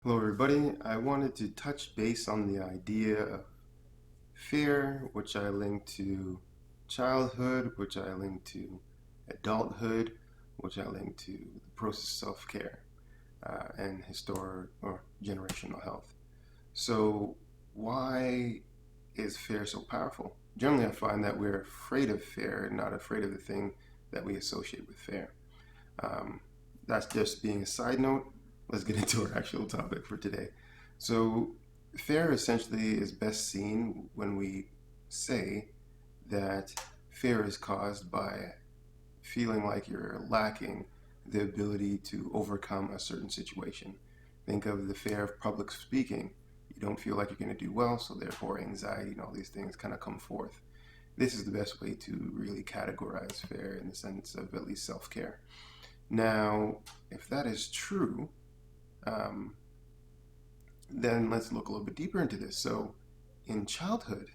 Hello, everybody. I wanted to touch base on the idea of fear, which I link to childhood, which I link to adulthood, which I link to the process of self-care and historic or generational health. So, why is fear so powerful? Generally, I find that we're afraid of fear, not afraid of the thing that we associate with fear. Um, that's just being a side note. Let's get into our actual topic for today. So, fear essentially is best seen when we say that fear is caused by feeling like you're lacking the ability to overcome a certain situation. Think of the fear of public speaking. You don't feel like you're going to do well, so therefore anxiety and all these things kind of come forth. This is the best way to really categorize fear in the sense of at least self care. Now, if that is true, um, then let's look a little bit deeper into this. So, in childhood,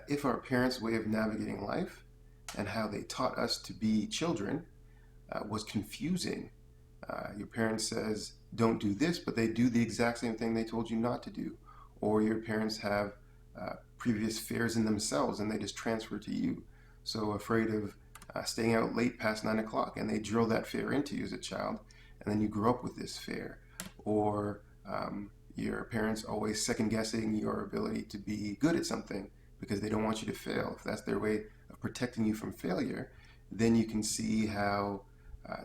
if our parents' way of navigating life and how they taught us to be children was confusing, your parents says, don't do this, but they do the exact same thing they told you not to do. Or your parents have previous fears in themselves and they just transfer to you. So afraid of staying out late past 9 o'clock, and they drill that fear into you as a child, and then you grow up with this fear. Or your parents always second guessing your ability to be good at something because they don't want you to fail. If that's their way of protecting you from failure, then you can see how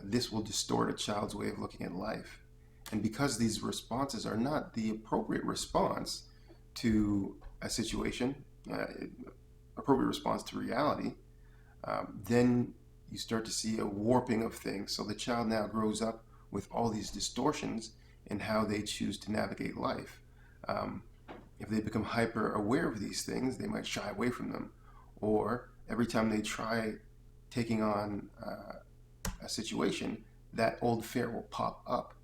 this will distort a child's way of looking at life. And because these responses are not the appropriate response to a situation, uh, appropriate response to reality, then you start to see a warping of things. So the child now grows up with all these distortions in how they choose to navigate life. Um, if they become hyper aware of these things, they might shy away from them. Or every time they try taking on a situation, that old fear will pop up,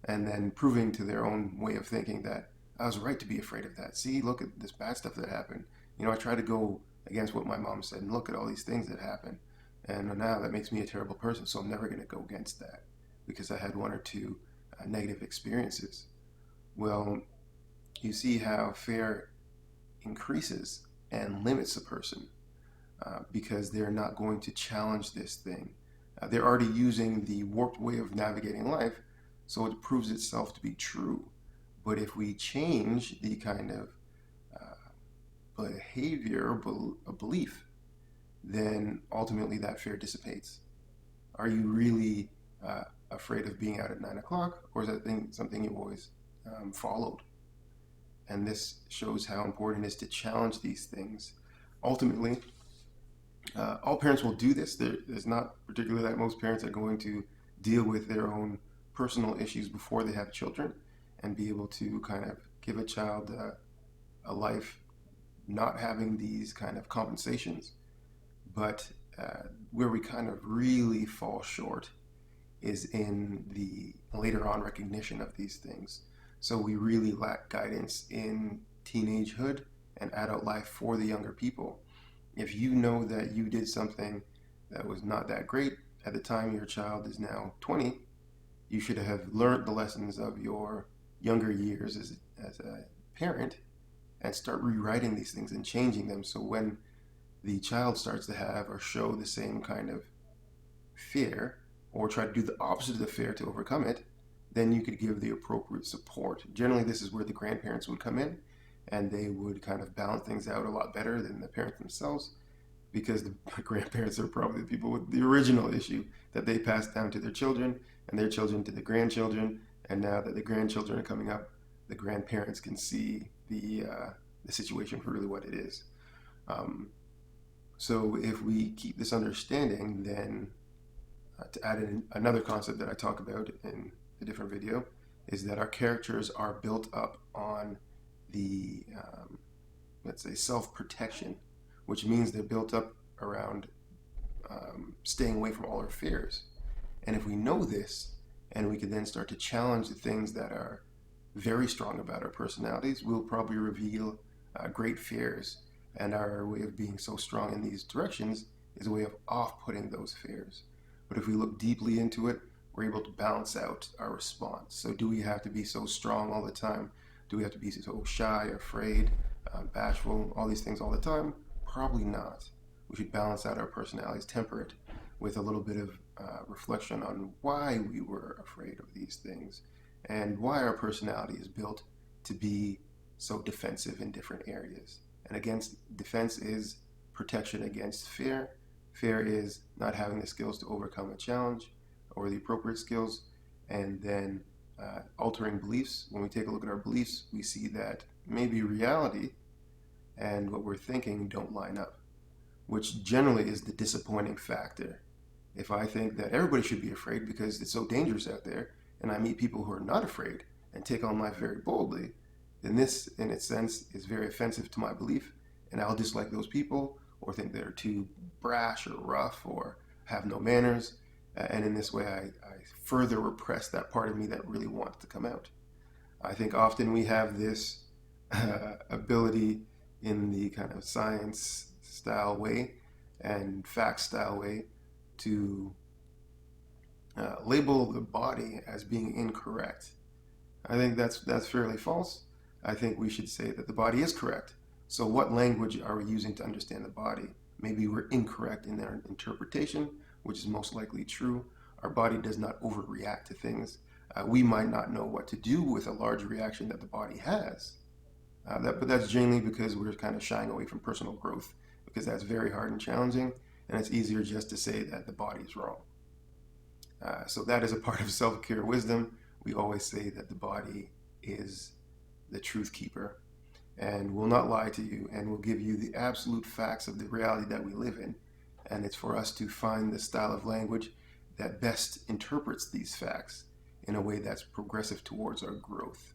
and then proving to their own way of thinking that I was right to be afraid of that. See, look at this bad stuff that happened. I try to go against what my mom said and look at all these things that happened. And now that makes me a terrible person, so I'm never going to go against that because I had one or two negative experiences. Well, you see how fear increases and limits a person because they're not going to challenge this thing. They're already using the warped way of navigating life, so it proves itself to be true. But if we change the kind of behavior or belief, then ultimately that fear dissipates. Are you really afraid of being out at 9 o'clock, or is that thing something you've always followed? And this shows how important it is to challenge these things. Ultimately, all parents will do this. There's not particularly that most parents are going to deal with their own personal issues before they have children and be able to kind of give a child a life not having these kind of compensations. But where we kind of really fall short is in the later on recognition of these things. So we really lack guidance in teenagehood and adult life for the younger people. If you know that you did something that was not that great at the time your child is now 20, you should have learned the lessons of your younger years as a parent and start rewriting these things and changing them so when the child starts to have or show the same kind of fear or try to do the opposite of the fear to overcome it, then you could give the appropriate support. Generally, this is where the grandparents would come in and they would kind of balance things out a lot better than the parents themselves because the grandparents are probably the people with the original issue that they passed down to their children and their children to the grandchildren. And now that the grandchildren are coming up, the grandparents can see the situation for really what it is. Um, so if we keep this understanding, then to add in another concept that I talk about in a different video is that our characters are built up on the, let's say, self-protection, which means they're built up around staying away from all our fears. And if we know this, and we can then start to challenge the things that are very strong about our personalities, we'll probably reveal great fears. And our way of being so strong in these directions is a way of off-putting those fears. But if we look deeply into it, we're able to balance out our response. So do we have to be so strong all the time? Do we have to be so shy, afraid, bashful, all these things all the time? Probably not. We should balance out our personalities, temper it with a little bit of reflection on why we were afraid of these things and why our personality is built to be so defensive in different areas. And against defense is protection against fear. Fear is not having the skills to overcome a challenge or the appropriate skills. And then altering beliefs. When we take a look at our beliefs, we see that maybe reality and what we're thinking don't line up, which generally is the disappointing factor. If I think that everybody should be afraid because it's so dangerous out there, and I meet people who are not afraid and take on life very boldly, then this, in its sense, is very offensive to my belief, and I'll dislike those people or think they're too brash or rough or have no manners, and in this way I further repress that part of me that really wants to come out. I think often we have this ability in the kind of science style way and fact style way to label the body as being incorrect. I think that's fairly false. I think we should say that the body is correct. So what language are we using to understand the body? Maybe we're incorrect in our interpretation, which is most likely true. Our body does not overreact to things. We might not know what to do with a large reaction that the body has. But that's generally because we're kind of shying away from personal growth, because that's very hard and challenging, and it's easier just to say that the body is wrong. So that is a part of self-care wisdom. We always say that the body is the truth keeper and will not lie to you and will give you the absolute facts of the reality that we live in. And it's for us to find the style of language that best interprets these facts in a way that's progressive towards our growth.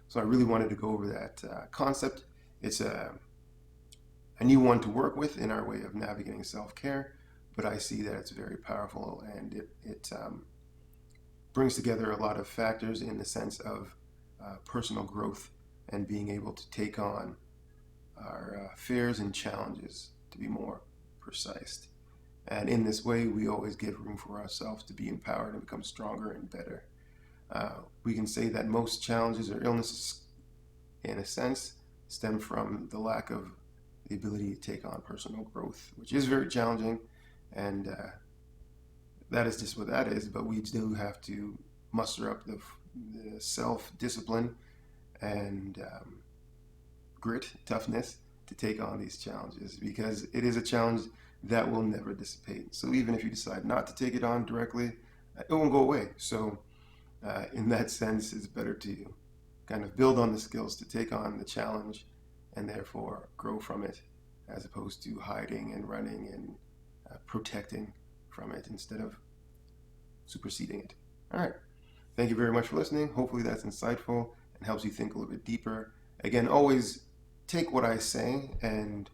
So I really wanted to go over that concept. It's a new one to work with in our way of navigating self-care, but I see that it's very powerful, and it brings together a lot of factors in the sense of personal growth and being able to take on our fears and challenges, to be more precise. And in this way, we always give room for ourselves to be empowered and become stronger and better. We can say that most challenges or illnesses, in a sense, stem from the lack of the ability to take on personal growth, which is very challenging, and that is just what that is. But we do have to muster up the self-discipline and grit, toughness to take on these challenges, because it is a challenge that will never dissipate. So even if you decide not to take it on directly, it won't go away. So in that sense, it's better to kind of build on the skills to take on the challenge and therefore grow from it, as opposed to hiding and running and protecting from it instead of superseding it. All right. Thank you very much for listening. Hopefully that's insightful and helps you think a little bit deeper. Again, always take what I say and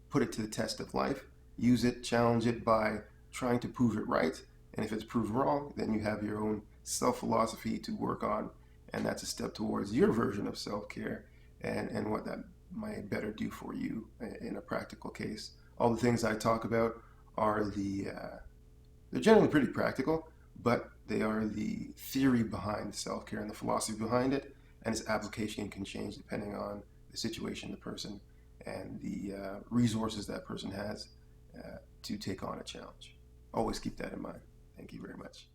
put it to the test of life. Use it, challenge it by trying to prove it right. And if it's proved wrong, then you have your own self-philosophy to work on. And that's a step towards your version of self-care and what that might better do for you in a practical case. All the things I talk about are they're generally pretty practical, but they are the theory behind self-care and the philosophy behind it, and its application can change depending on the situation, the person, and the resources that person has to take on a challenge. Always keep that in mind. Thank you very much.